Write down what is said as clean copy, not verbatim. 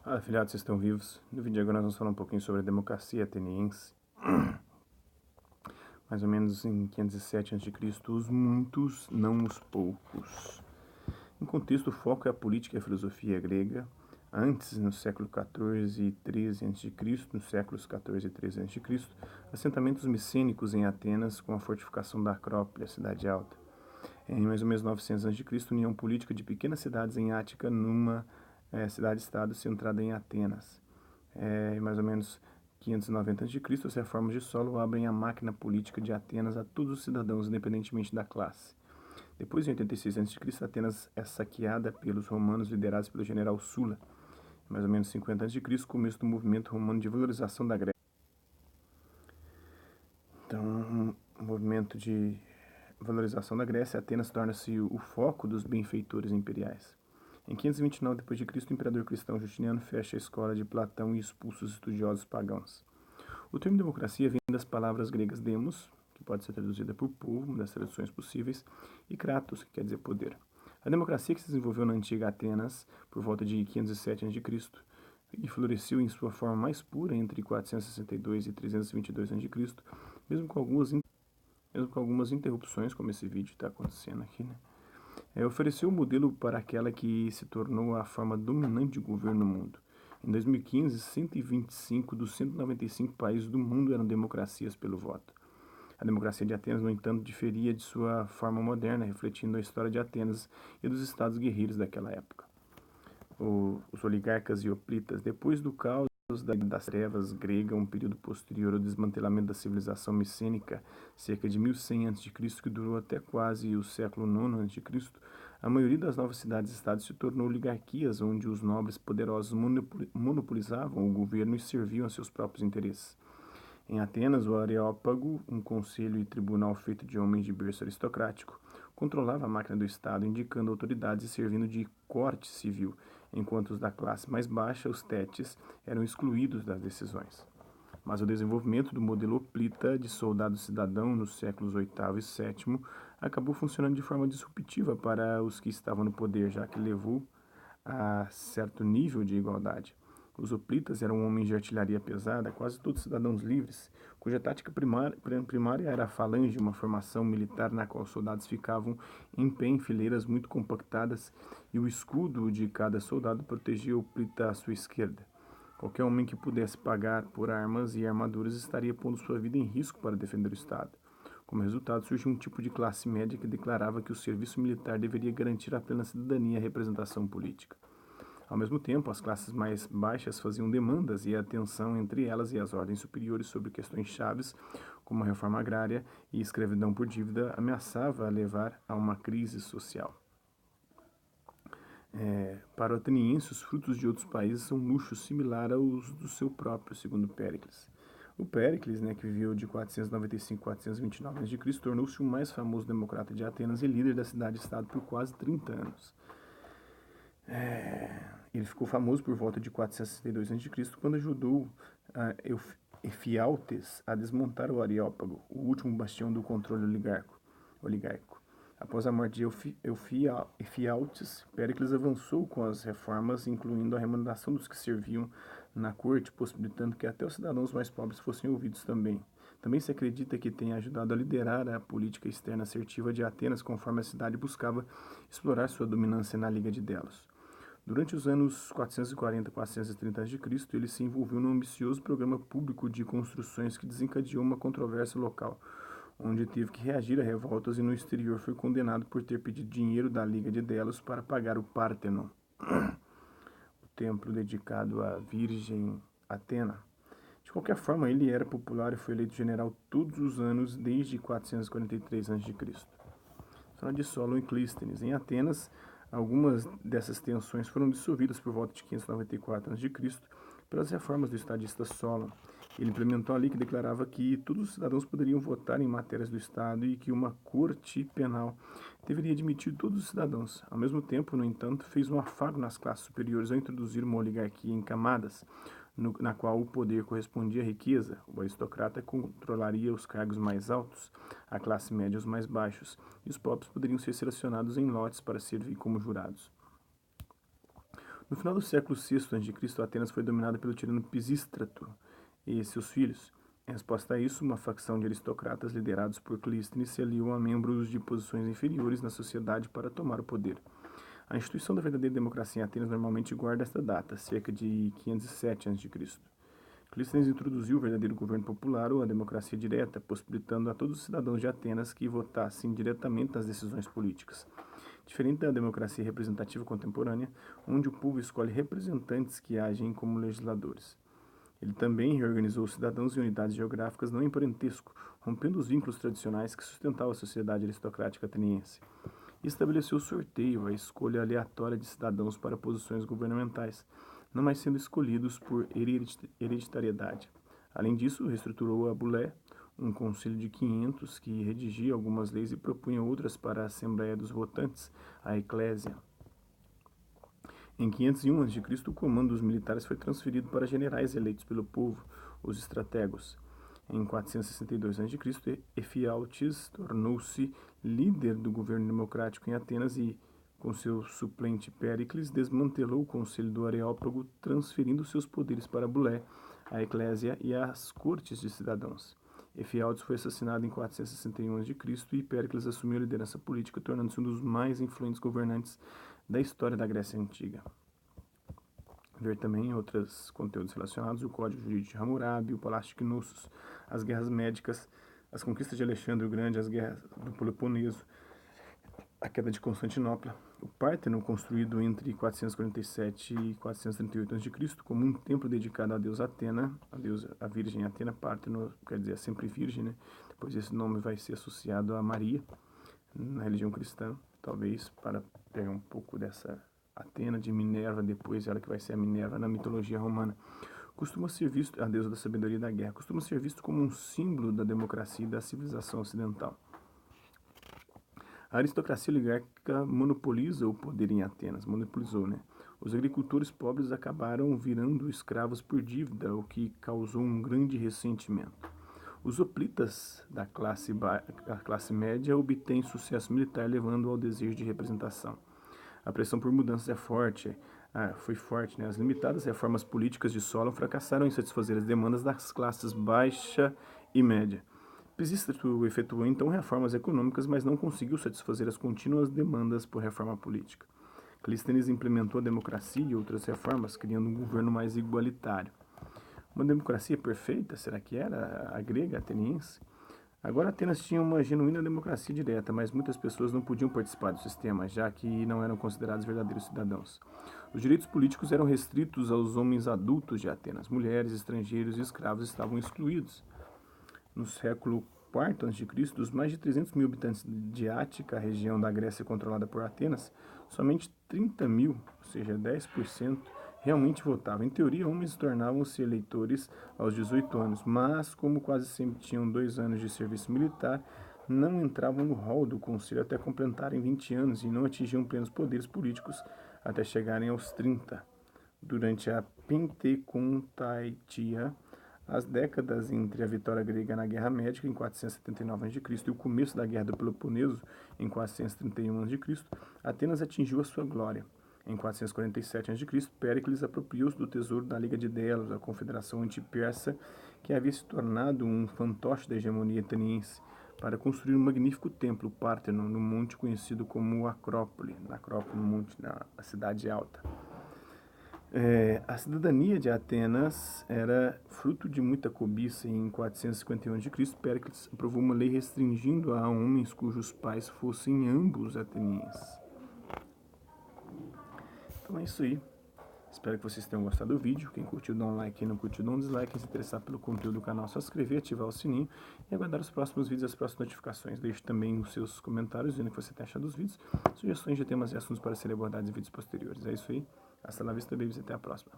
Fala, afiliados, vocês estão vivos? No vídeo de agora nós vamos falar um pouquinho sobre a democracia ateniense. Mais ou menos em 507 a.C., os muitos, não os poucos. Em contexto, o foco é a política e a filosofia grega. Antes, no século XIV e XIII a.C., nos séculos XIV e XIII a.C., assentamentos micênicos em Atenas com a fortificação da Acrópole, a cidade alta. Em mais ou menos 900 a.C., união política de pequenas cidades em Ática numa cidade-estado centrada em Atenas. Em mais ou menos 590 a.C., as reformas de solo abrem a máquina política de Atenas a todos os cidadãos, independentemente da classe. Depois, em 86 a.C., Atenas é saqueada pelos romanos liderados pelo general Sulla. Em mais ou menos 50 a.C., começo do movimento romano de valorização da Grécia. Então, o movimento de valorização da Grécia, Atenas torna-se o foco dos benfeitores imperiais. Em 529 d.C., o imperador cristão Justiniano fecha a escola de Platão e expulsa os estudiosos pagãos. O termo democracia vem das palavras gregas demos, que pode ser traduzida por povo, uma das traduções possíveis, e kratos, que quer dizer poder. A democracia que se desenvolveu na antiga Atenas, por volta de 507 a.C., e floresceu em sua forma mais pura entre 462 e 322 a.C., mesmo com algumas interrupções, como esse vídeo está acontecendo aqui, né? Ofereceu o modelo para aquela que se tornou a forma dominante de governo no mundo. Em 2015, 125 dos 195 países do mundo eram democracias pelo voto. A democracia de Atenas, no entanto, diferia de sua forma moderna, refletindo a história de Atenas e dos estados guerreiros daquela época. Os oligarcas e hoplitas, depois do caos das trevas grega, um período posterior ao desmantelamento da civilização micênica, cerca de 1100 a.C., que durou até quase o século IX a.C., a maioria das novas cidades-estados se tornou oligarquias, onde os nobres poderosos monopolizavam o governo e serviam a seus próprios interesses. Em Atenas, o Areópago, um conselho e tribunal feito de homens de berço aristocrático, controlava a máquina do Estado, indicando autoridades e servindo de corte civil, enquanto os da classe mais baixa, os tétis, eram excluídos das decisões. Mas o desenvolvimento do modelo hoplita de soldado-cidadão nos séculos VIII e VII acabou funcionando de forma disruptiva para os que estavam no poder, já que levou a certo nível de igualdade. Os hoplitas eram homens de artilharia pesada, quase todos cidadãos livres, cuja tática primária era a falange, uma formação militar na qual os soldados ficavam em pé em fileiras muito compactadas e o escudo de cada soldado protegia o hoplita à sua esquerda. Qualquer homem que pudesse pagar por armas e armaduras estaria pondo sua vida em risco para defender o Estado. Como resultado, surgiu um tipo de classe média que declarava que o serviço militar deveria garantir a plena cidadania e a representação política. Ao mesmo tempo, as classes mais baixas faziam demandas e a tensão entre elas e as ordens superiores sobre questões chaves, como a reforma agrária e escravidão por dívida, ameaçava levar a uma crise social. Para o ateniense, os frutos de outros países são luxos similar aos do seu próprio, segundo Péricles. O Péricles, que viveu de 495 a 429 a.C., tornou-se o mais famoso democrata de Atenas e líder da cidade-estado por quase 30 anos. Ele ficou famoso por volta de 462 a.C., quando ajudou Efialtes a desmontar o Areópago, o último bastião do controle oligárquico. Após a morte de Efialtes, Péricles avançou com as reformas, incluindo a remuneração dos que serviam na corte, possibilitando que até os cidadãos mais pobres fossem ouvidos também. Também se acredita que tenha ajudado a liderar a política externa assertiva de Atenas, conforme a cidade buscava explorar sua dominância na Liga de Delos. Durante os anos 440 a 430 a.C., ele se envolveu num ambicioso programa público de construções que desencadeou uma controvérsia local, onde teve que reagir a revoltas e no exterior foi condenado por ter pedido dinheiro da Liga de Delos para pagar o Pártenon, o templo dedicado à Virgem Atena. De qualquer forma, ele era popular e foi eleito general todos os anos desde 443 a.C. Zona de Solon e Clístenes. Em Atenas, algumas dessas tensões foram dissolvidas por volta de 594 a.C. pelas reformas do estadista Solon. Ele implementou a lei que declarava que todos os cidadãos poderiam votar em matérias do Estado e que uma corte penal deveria admitir todos os cidadãos. Ao mesmo tempo, no entanto, fez um afago nas classes superiores ao introduzir uma oligarquia em camadas, na qual o poder correspondia à riqueza. O aristocrata controlaria os cargos mais altos, a classe média os mais baixos, e os pobres poderiam ser selecionados em lotes para servir como jurados. No final do século VI a.C., Atenas foi dominada pelo tirano Pisístrato e seus filhos. Em resposta a isso, uma facção de aristocratas liderados por Clístenes se aliou a membros de posições inferiores na sociedade para tomar o poder. A instituição da verdadeira democracia em Atenas normalmente guarda esta data, cerca de 507 a.C. Clístenes introduziu o verdadeiro governo popular ou a democracia direta, possibilitando a todos os cidadãos de Atenas que votassem diretamente nas decisões políticas. Diferente da democracia representativa contemporânea, onde o povo escolhe representantes que agem como legisladores. Ele também reorganizou os cidadãos em unidades geográficas não em parentesco, rompendo os vínculos tradicionais que sustentavam a sociedade aristocrática ateniense. E estabeleceu o sorteio, a escolha aleatória de cidadãos para posições governamentais, não mais sendo escolhidos por hereditariedade. Além disso, reestruturou a Bulé, um concílio de 500 que redigia algumas leis e propunha outras para a Assembleia dos Votantes, a Eclésia. Em 501 a.C., o comando dos militares foi transferido para generais eleitos pelo povo, os estrategos. Em 462 a.C., Efialtes tornou-se líder do governo democrático em Atenas e, com seu suplente Péricles, desmantelou o conselho do Areópago, transferindo seus poderes para Bulé, a Eclésia e as cortes de cidadãos. Efialtes foi assassinado em 461 a.C. e Péricles assumiu a liderança política, tornando-se um dos mais influentes governantes da história da Grécia Antiga. Ver também outros conteúdos relacionados: o Código Jurídico de Hammurabi, o Palácio de Knossos, as Guerras Médicas, as conquistas de Alexandre o Grande, as Guerras do Peloponeso, a queda de Constantinopla, o Párteno, construído entre 447 e 438 a.C., como um templo dedicado à deusa Atena, a Virgem Atena. Párteno quer dizer sempre virgem, né? Depois esse nome vai ser associado a Maria, na religião cristã, talvez para pegar um pouco dessa Atena de Minerva, depois ela que vai ser a Minerva na mitologia romana. Costuma ser visto, a deusa da sabedoria e da guerra, costuma ser visto como um símbolo da democracia e da civilização ocidental. A aristocracia oligárquica monopoliza o poder em Atenas, monopolizou, né? Os agricultores pobres acabaram virando escravos por dívida, o que causou um grande ressentimento. Os hoplitas da classe média obtêm sucesso militar, levando ao desejo de representação. A pressão por mudanças foi forte, né? As limitadas reformas políticas de Solon fracassaram em satisfazer as demandas das classes baixa e média. Pisístrato efetuou então reformas econômicas, mas não conseguiu satisfazer as contínuas demandas por reforma política. Clístenes implementou a democracia e outras reformas, criando um governo mais igualitário. Uma democracia perfeita, será que era a grega, a ateniense? Agora Atenas tinha uma genuína democracia direta, mas muitas pessoas não podiam participar do sistema, já que não eram considerados verdadeiros cidadãos. Os direitos políticos eram restritos aos homens adultos de Atenas. Mulheres, estrangeiros e escravos estavam excluídos. No século IV a.C., dos mais de 300 mil habitantes de Ática, a região da Grécia controlada por Atenas, somente 30 mil, ou seja, 10%, realmente votavam. Em teoria, homens tornavam-se eleitores aos 18 anos, mas, como quase sempre tinham 2 anos de serviço militar, não entravam no rol do concílio até completarem 20 anos e não atingiam plenos poderes políticos até chegarem aos 30. Durante a Pentecontaitia, as décadas entre a vitória grega na Guerra Médica, em 479 a.C., e o começo da Guerra do Peloponeso, em 431 a.C., Atenas atingiu a sua glória. Em 447 a.C., Péricles apropriou-se do tesouro da Liga de Delos, a confederação anti-persa, que havia se tornado um fantoche da hegemonia ateniense, para construir um magnífico templo, o Párteno, no monte conhecido como Acrópole, no monte, na cidade alta. A cidadania de Atenas era fruto de muita cobiça e em 451 a.C., Péricles aprovou uma lei restringindo a homens cujos pais fossem ambos atenienses. Então é isso aí. Espero que vocês tenham gostado do vídeo. Quem curtiu, dá um like. Quem não curtiu, dá um dislike. Quem se interessar pelo conteúdo do canal, é só se inscrever, ativar o sininho e aguardar os próximos vídeos e as próximas notificações. Deixe também os seus comentários, dizendo o que você tem achado dos vídeos, sugestões de temas e assuntos para serem abordados em vídeos posteriores. É isso aí. Hasta la vista, babies. Até a próxima.